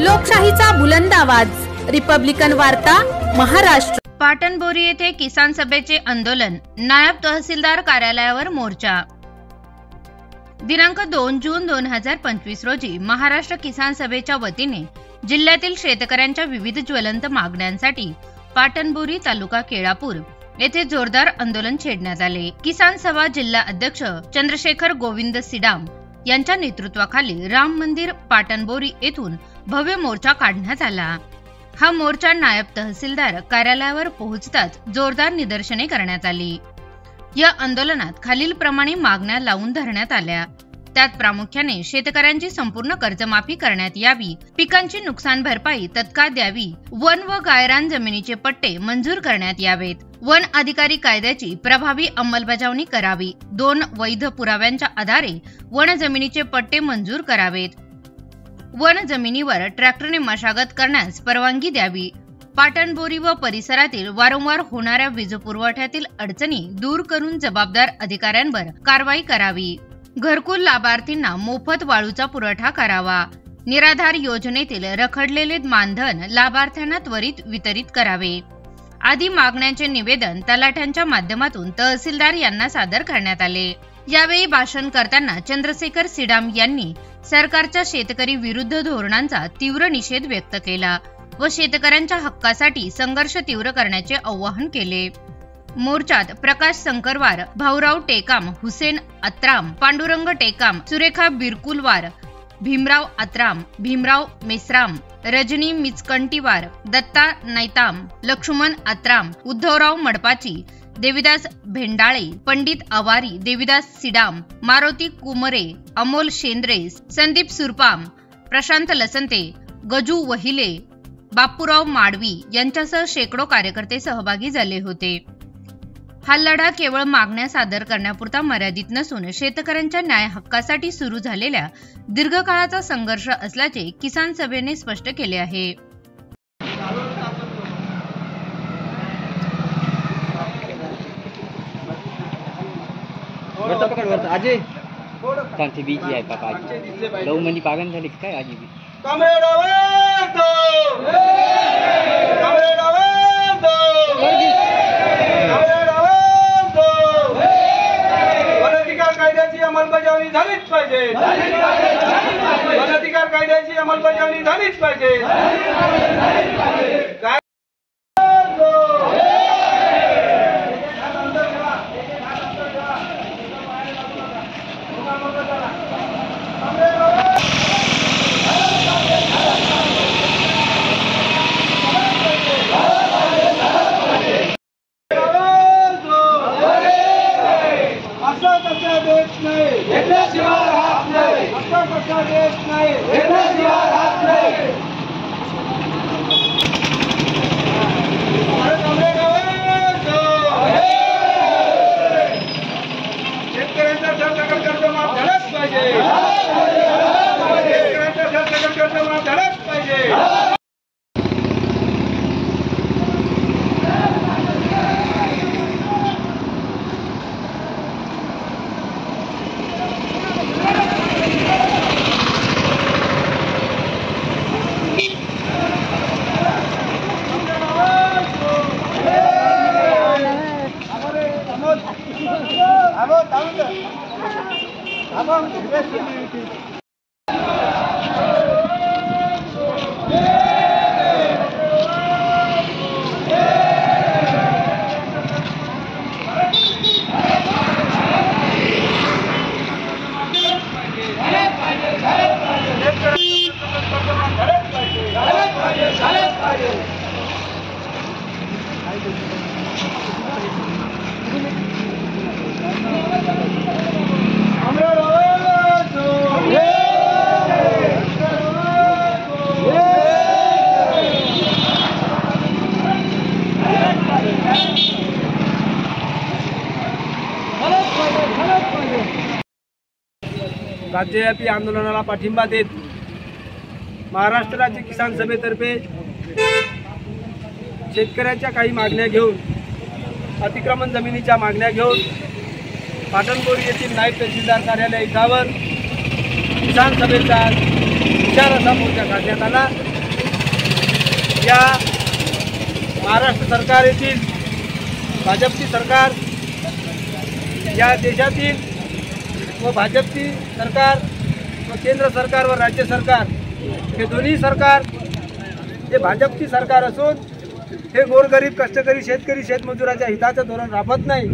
लोकशाहीचा बुलंद आवाज, रिपब्लिकन वार्ता, महाराष्ट्र। पाटणबोरी येथे किसान सभेचे आंदोलन, नायब तहसीलदार कार्यालयावर मोर्चा। दिनांक 2 जून 2025 रोजी महाराष्ट्र किसान सभेच्या वतीने जिल्ह्यातील शेतकऱ्यांच्या विविध ज्वलंत मागण्यांसाठी पाटणबोरी तालुका केळापूर येथे जोरदार आंदोलन छेडण्यात आले। किसान सभा जिल्हा अध्यक्ष चंद्रशेखर गोविंद सिडाम यांच्या नेतृत्वाखाली राम मंदिर पाटणबोरी येथून भव्य मोर्चा काढण्यात आला। हा मोर्चा नायब तहसीलदार कार्यालयावर पोहोचताच जोरदार निदर्शने करण्यात आली। या आंदोलनात खालील प्रमाणे मागण्या लावून धरण्यात आल्या। त्यात प्रामुख्याने शेतकऱ्यांची संपूर्ण कर्जमाफी करण्यात यावी, पिकांची नुकसान भरपाई तत्काळ द्यावी, वन व गायरान जमिनीचे पट्टे मंजूर करण्यात यावेत, वन अधिकारी कायद्याची प्रभावी अंमलबजावणी करावी, 2 वैध पुराव्यांच्या आधारे वन जमिनीचे पट्टे मंजूर करावेत, वन जमिनीवर ट्रॅक्टरने मशागत करण्यास परवानगी द्यावी, पाटणबोरी व परिसरातील वारंवार होणाऱ्या वीज पुरवठ्यातील अडचणी दूर करून जबाबदार अधिकाऱ्यांवर कारवाई करावी, घरकुल लाभार्थींना मोफत वाळूचा पुरवठा करावा, निराधार योजनेतील रखडलेले मानधन लाभार्थ्यांना त्वरित वितरित करावे आदी मागण्यांचे निवेदन तलाठ्यांच्या माध्यमातून तहसीलदार यांना सादर करण्यात आले। यावेळी भाषण करताना चंद्रशेखर सिडाम यांनी सरकारच्या शेतकरी विरुद्ध धोरणांचा तीव्र निषेध व्यक्त केला व शेतकऱ्यांच्या हक्कासाठी संघर्ष तीव्र करण्याचे आवाहन केले। मोर्चात प्रकाश संकरवार, भाऊराव टेकाम, हुसेन अत्राम, पांडुरंग टेकाम, सुरेखा बिरकुलवार, भीमराव अत्राम, भीमराव मेसराम, रजनी मिचकंटीवार, दत्ता नैताम, लक्ष्मण अत्राम, उद्धवराव मडपाची, देविदास भेंडाळे, पंडित आवारी, देविदास सिडाम, मारुती कुमरे, अमोल शेंद्रे, संदीप सुरपाम, प्रशांत लसंते, गजू वहिले, बापूराव माडवी यांच्यासह शेकडो कार्यकर्ते सहभागी झाले होते। हा लढा केवळ मागण्या सादर करण्यापुरता मर्यादित नसून शेतकऱ्यांच्या न्याय हक्कासाठी सुरू झालेल्या दीर्घकाळाचा संघर्ष असल्याचे किसान सभेने स्पष्ट केले आहे। अंमलबजावणी झालीच पाहिजे, वन अधिकार कायद्याची अंमलबजावणी झालीच पाहिजे। शेतकऱ्यांचा सरसकट कर्जमाफ झालाच पाहिजे, शेतकऱ्यांचा सरसकट कर्जमाफ झालाच पाहिजे। राज्यव्यापी आंदोलनाला पाठिंबा देत महाराष्ट्र राज्य किसान सभेतर्फे शेतकऱ्याच्या काही मागण्या घेऊन, अतिक्रमण जमिनीच्या मागण्या घेऊन पाटणबोरी येथील नायब तहसीलदार कार्यालय इथावर किसान सभेचा विचार असा मोर्चा काढण्यात आला। या महाराष्ट्र सरकार येथील भाजपची सरकार, या देशातील व भाजपची सरकार व केंद्र सरकार व राज्य सरकार हे दोन्ही सरकार हे भाजपची सरकार असून हे गोरगरीब कष्टकरी शेतकरी शेतमजुराच्या हिताचं धोरण राबवत नाही.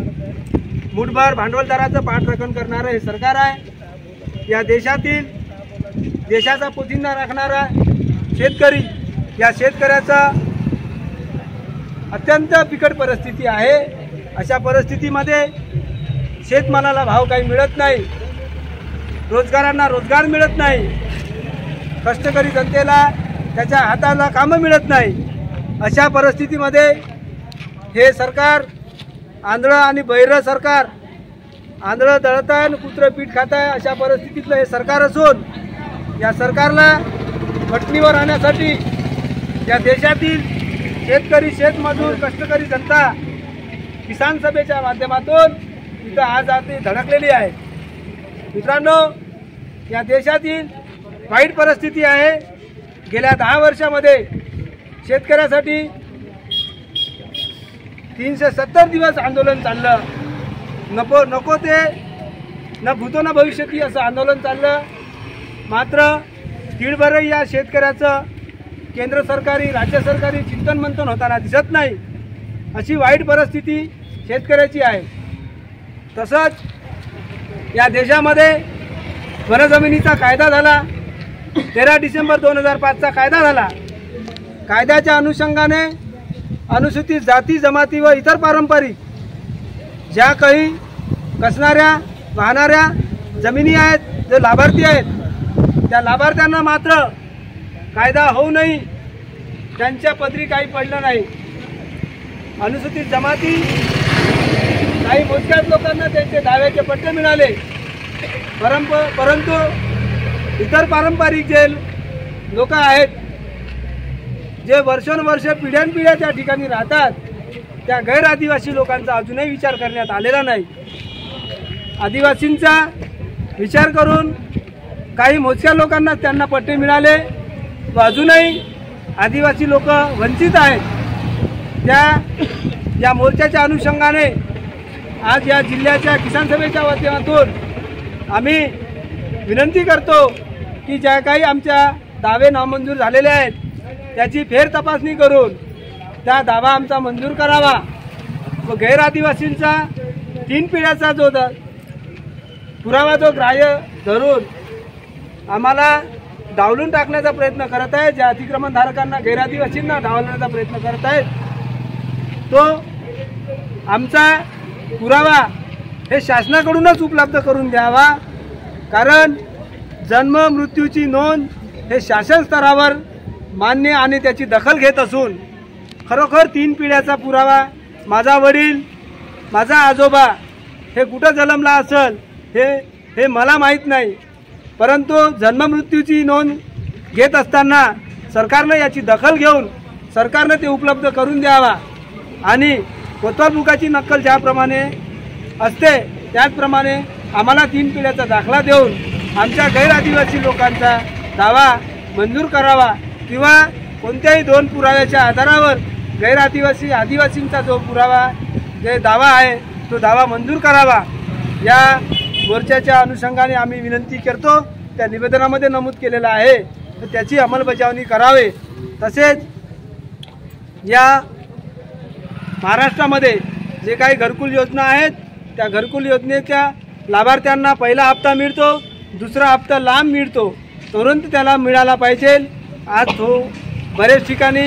मुठभर भांडवलदाराचं पाठराखण करणारं हे सरकार आहे. या देशाचा पोशिंदा राखणारा शेतकरी, या शेतकऱ्याचा अत्यंत बिकट परिस्थिती आहे. अशा परिस्थितीमध्ये शेतमालाला भाव काही मिळत नाही, रोजगारांना रोजगार मिळत नाही, कष्टकरी जनतेला त्याच्या हाताला कामं मिळत नाही. अशा परिस्थितीमध्ये हे सरकार आंधळं आणि बहिरं सरकार, आंधळं दळताय आणि कुत्रं पीठ खाताय अशा परिस्थितीतलं हे सरकार असून या सरकारला वटणीवर आणण्यासाठी या देशातील शेतकरी शेतमजूर कष्टकरी जनता किसान सभेच्या माध्यमातून इथं आज धडकलेली आहे. मित्रांनो, या देशातील वाईट परिस्थिती आहे. गेल्या 10 वर्षामध्ये शेतकऱ्यासाठी 370 दिवस आंदोलन चाललं. नको ते न भूतो न भविष्यती असं आंदोलन चाललं. मात्र तीळभरही या शेतकऱ्याचं केंद्र सरकारी राज्य सरकारी चिंतन मंथन होताना दिसत नाही. अशी वाईट परिस्थिती शेतकऱ्याची आहे. तसंच या देशामध्ये वनजमिनीचा कायदा झाला. 13 डिसेंबर 2005चा कायदा झाला. कायद्याच्या अनुषंगाने अनुसूचित जाती जमाती व इतर पारंपरिक ज्या काही कसणाऱ्या वाहणाऱ्या जमिनी आहेत, जे लाभार्थी आहेत, त्या लाभार्थ्यांना मात्र कायदा होऊ नये त्यांच्या पदरी काही पडलं नाही. अनुसूचित जमाती काही मोजक्याच लोकांना त्यांचे दाव्याचे पट्टे मिळाले, परंतु इतर पारंपरिक जे लोक आहेत, जे वर्षोनवर्ष पिढ्यानपिढ्या त्या ठिकाणी राहतात, त्या गैर आदिवासी लोकांचा अजूनही विचार करण्यात आलेला नाही. आदिवासींचा विचार करून काही मोजक्या लोकांना त्यांना पट्टे मिळाले व अजूनही आदिवासी लोक वंचित आहेत. या मोर्चाच्या अनुषंगाने आज या जिल्ह्याच्या किसान सभेच्या माध्यमातून आम्ही विनंती करतो की ज्या काही आमच्या दावे नामंजूर झालेले आहेत त्याची फेर तपासणी करून त्या दावा आमचा मंजूर करावा व गैर आदिवासींचा 3 पिढ्याचा जो पुरावा जो ग्राह्य धरून आम्हाला डावलून टाकण्याचा प्रयत्न करत आहे, ज्या अतिक्रमणधारकांना गैर आदिवासींना डावलण्याचा प्रयत्न करत आहेत, तो आमचा पुरावा हे शासनाकडूनच उपलब्ध करून द्यावा. कारण जन्म मृत्यूची नोंद हे शासन स्तरावर मान्य आणि त्याची दखल घेत असून खरोखर 3 पिढ्याचा पुरावा माझा वडील माझा आजोबा हे कुठं जन्मला असेल हे मला माहीत नाही, परंतु जन्ममृत्यूची नोंद घेत असताना सरकारनं याची दखल घेऊन सरकारनं ते उपलब्ध करून द्यावा आणि कोतवाल बुकाची नक्कल ज्याप्रमाणे असते त्याचप्रमाणे आम्हाला 3 पिढ्याचा दाखला देऊन आमच्या गैर आदिवासी लोकांचा दावा मंजूर करावा किंवा कोणत्याही 2 पुराव्याच्या आधारावर गैर आदिवासींचा जो पुरावा जे दावा आहे तो दावा मंजूर करावा. या मोर्चाच्या अनुषंगाने आम्ही विनंती करतो. त्या निवेदनामध्ये नमूद केलेलं आहे तर त्याची अंमलबजावणी करावे. तसेच या महाराष्ट्रामध्ये जे काही घरकुल योजना आहेत त्या घरकुल योजनेच्या लाभार्थ्यांना पहिला हप्ता मिळतो, दुसरा हप्ता लांब मिळतो, तुरंत त्याला मिळाला पाहिजे. आज तो बरेच ठिकाणी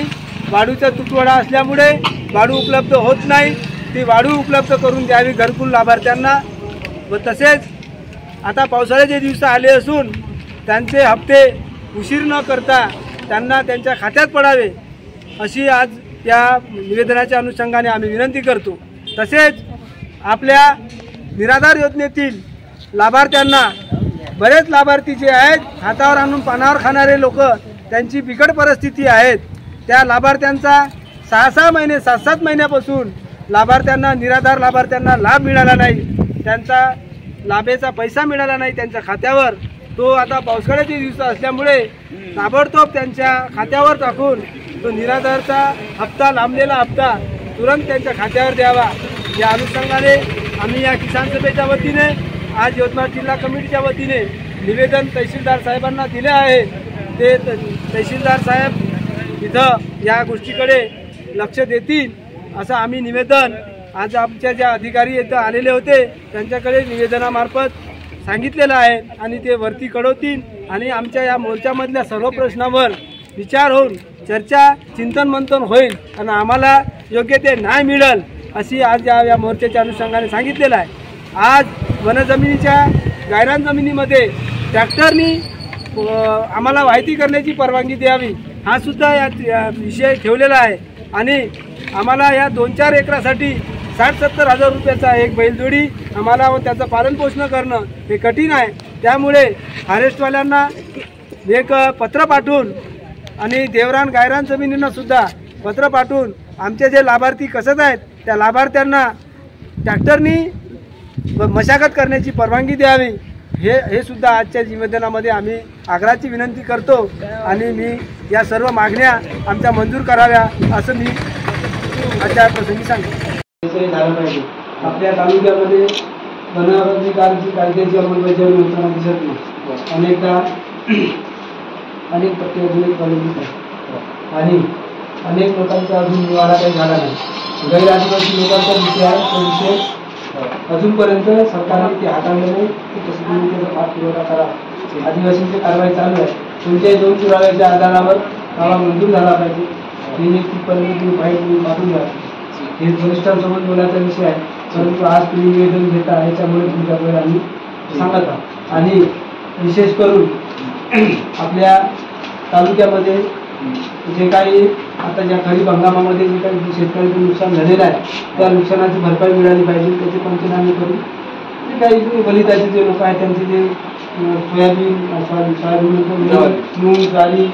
वाढूचा तुटवडा असल्यामुळे वाढू उपलब्ध होत नाही, ती वाढू उपलब्ध करून द्यावी घरकुल लाभार्थ्यांना. व तसेच आता पावसाळ्याचे दिवस आले असून त्यांचे हप्ते उशीर न करता त्यांना त्यांच्या खात्यात पडावे अशी आज या निवेदनाच्या अनुषंगाने आम्ही विनंती करतो. तसेच आपल्या निराधार योजनेतील लाभार्थ्यांना बरेच लाभार्थी जे आहेत हातावर आणून पानावर खाणारे लोक त्यांची बिकट परिस्थिती आहेत, त्या लाभार्थ्यांचा 6-6 महिने 7-7 महिन्यापासून लाभार्थ्यांना निराधार लाभार्थ्यांना लाभ मिळाला नाही, त्यांचा लाभेचा पैसा मिळाला नाही त्यांच्या खात्यावर. तो आता पावसाळ्याचे दिवस असल्यामुळे ताबडतोब त्यांच्या खात्यावर टाकून तो निराधारचा हप्ता, लांबलेला हप्ता तुरंत त्यांच्या खात्यावर द्यावा, या अनुषंगाने आम्ही या किसान सभेच्या वतीने आज यवतमाळ जिल्हा कमिटीच्या वतीने निवेदन तहसीलदार साहेबांना दिले आहे। ते तहसीलदार साहेब इथं या गोष्टीकडे लक्ष देतील असं आम्ही निवेदन आज आमच्या ज्या अधिकारी इथं आलेले होते त्यांच्याकडे निवेदनामार्फत सांगितलेलं आहे आणि ते वरती कळवतील आणि आमच्या या मोर्चामधल्या सर्व प्रश्नावर विचार होऊन चर्चा, चिंतन मंथन होईल आणि आम्हाला योग्य ते न्याय मिळेल अशी आज या मोर्चाच्या अनुषंगाने सांगितलेलं आहे। आज वनजमिनीच्या गायरान जमिनीमध्ये ट्रॅक्टरनी आम्हाला वाहती करण्याची परवानगी द्यावी हा सुद्धा या विषय ठेवलेला आहे आणि आम्हाला या 2-4 एकरासाठी 60-70 हजार रुपयाचा एक बैलजोडी आम्हाला त्याचं पालनपोषण करणं हे कठीण आहे। त्यामुळे फॉरेस्टवाल्यांना एक पत्र पाठवून आणि देवरान गायरान जमिनींना सुद्धा पत्र पाठवून आमचे जे लाभार्थी कसत आहेत त्या लाभार्थ्यांना ट्रॅक्टरनी मशागत करण्याची परवानगी द्यावी हे सुद्धा आजच्या निवेदनामध्ये आम्ही आग्रहाची विनंती करतो आणि मी या सर्व मागण्या आमच्या मंजूर कराव्या असं मी आजच्या प्रसंगी सांगतो। झालं पाहिजे आपल्या तालुक्यामध्ये वनाधिकाराची कायद्याची अंमलबजावणी होताना दिसत नाही। अनेकदा अनेक पट्टे अजूनही प्रलंबित आहेत आणि अनेक लोकांचा अजून निवाडा काही झाला नाही। गैर आदिवासी लोकांचा विषय आहे, तो विषय अजूनपर्यंत सरकारने ते हाताळले नाही। तसं तुम्ही त्याचा पाठपुरावा करा। आदिवासींची कारवाई चालू आहे। तुमच्या 2 पुराव्याच्या आधारावर दावा मंजूर झाला पाहिजे। 3-1 तुम्ही फाईल पाठवून द्या। हे वरिष्ठांसोबत बोलायचा विषय आहे, परंतु आज तुम्ही निवेदन घेता याच्यामुळे तुमच्याकडे आम्ही सांगत आहोत आणि विशेष करून आपल्या तालुक्यामध्ये जे काही आता ज्या खरीप हंगामामध्ये जे काही शेतकऱ्यांचं नुकसान झालेलं आहे त्या नुकसानाची भरपाई मिळाली पाहिजे। त्याचे पंचनामे करून जे काही बलिदाचे जे लोक आहेत त्यांचे जे सोयाबीन मूग, ज्वारी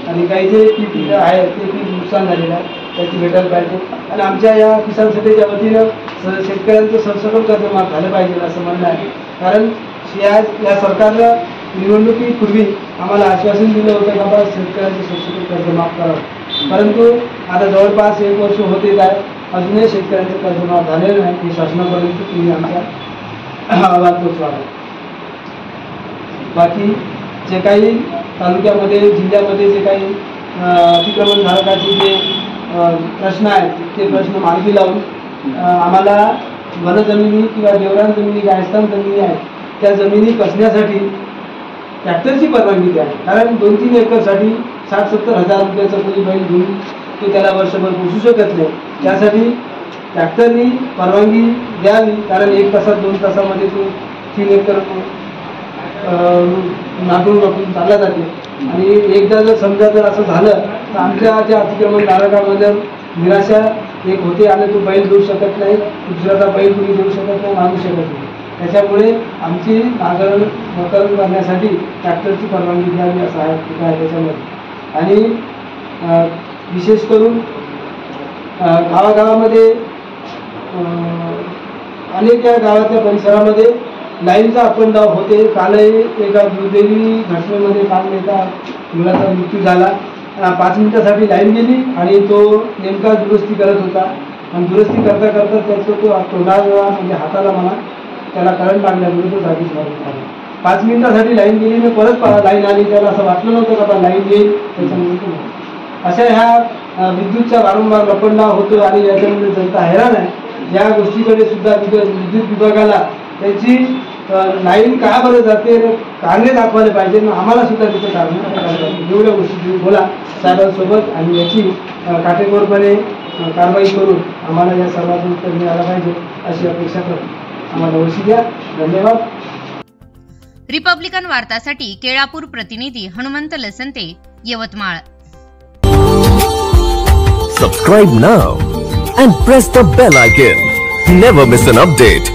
आणि काही जे पीक आहे ते पीक नुकसान झालेलं आहे त्याची भेटायला पाहिजे आणि आमच्या या किसान सभेच्या वतीनं शेतकऱ्यांचं सरसकट कर्जमाफ झालं पाहिजे असं म्हणणं आहे। कारण या सरकारनं निवडणुकीपूर्वी आम्हाला आश्वासन दिलं होतं का बाबा शेतकऱ्यांचं सरसकट कर्जमाफ करावं, परंतु आता जवळपास 1 वर्ष होते आहे अजूनही शेतकऱ्यांचं कर्जमाफ झालेलं नाही। हे शासनापर्यंत तुम्ही आमच्या आवाज पोचवावा। बाकी जे काही तालुक्यामध्ये जिल्ह्यामध्ये जे काही अतिक्रमण धारकाचे जे प्रश्न आहेत ते प्रश्न मार्गी लावून आम्हाला वनजमिनी किंवा देवरान जमिनी, गायस्थान जमिनी आहेत त्या जमिनी कसण्यासाठी ट्रॅक्टरची परवानगी द्या। कारण 2-3 एकरसाठी 60-70 हजार रुपयाचा कोणी बैल घेऊन तो त्याला वर्षभर पोसू शकत नाही। त्यासाठी ट्रॅक्टरनी परवानगी द्यावी, कारण 1 तासात 2 तासामध्ये तो 3 एकर नाटून चालला जाते आणि एकदा जर समजा जर असं झालं तर आमच्या ज्या अतिक्रमण धारकामध्ये निराशा एक होते आणि तो बैल देऊ शकत नाही, दुसऱ्याचा बैल कुणी देऊ शकत नाही, मागू शकत नाही। त्याच्यामुळे आमची नांगरण करण्यासाठी ट्रॅक्टरची परवानगी द्यावी असं आहे त्याच्यामध्ये। आणि विशेष करून गावागावामध्ये अनेक या गावाच्या परिसरामध्ये लाईनचा अपंडाव होते। कालही एका दुर्दैवी घटनेमध्ये काल एका मुलाचा मृत्यू झाला। 5 मिनिटासाठी लाईन गेली आणि तो नेमका दुरुस्ती करत होता आणि दुरुस्ती करता करता त्याचं तो तोंडाला म्हणजे हाताला म्हणा त्याला करंट लागल्यामुळे तो जागीच मरण झाला। 5 मिनिटासाठी लाईन गेली आणि परत लाईन आली, त्याला असं वाटलं नव्हतं का लाईन येईल त्याच्यामुळे। अशा ह्या विद्युतचा वारंवार लपंडाव होतो आणि याच्यामध्ये जनता हैराण आहे। या गोष्टीकडे सुद्धा विद्युत विभागाला त्याची लाईन का बरं जाते कारणे दाखवायला पाहिजे ना आम्हाला सुद्धा त्याचं कारण एवढ्या गोष्टी तुम्ही बोला साहेबांसोबत आणि याची काटेकोरपणे कारवाई करून आम्हाला या सर्वांचं उत्तर मिळालं पाहिजे अशी अपेक्षा करतो। आम्हाला वर्षी द्या। धन्यवाद। रिपब्लिकन वार्तासाठी केळापूर प्रतिनिधी Hanumant लसंते, Yavatmal. Subscribe now and press the bell icon. Never miss an update.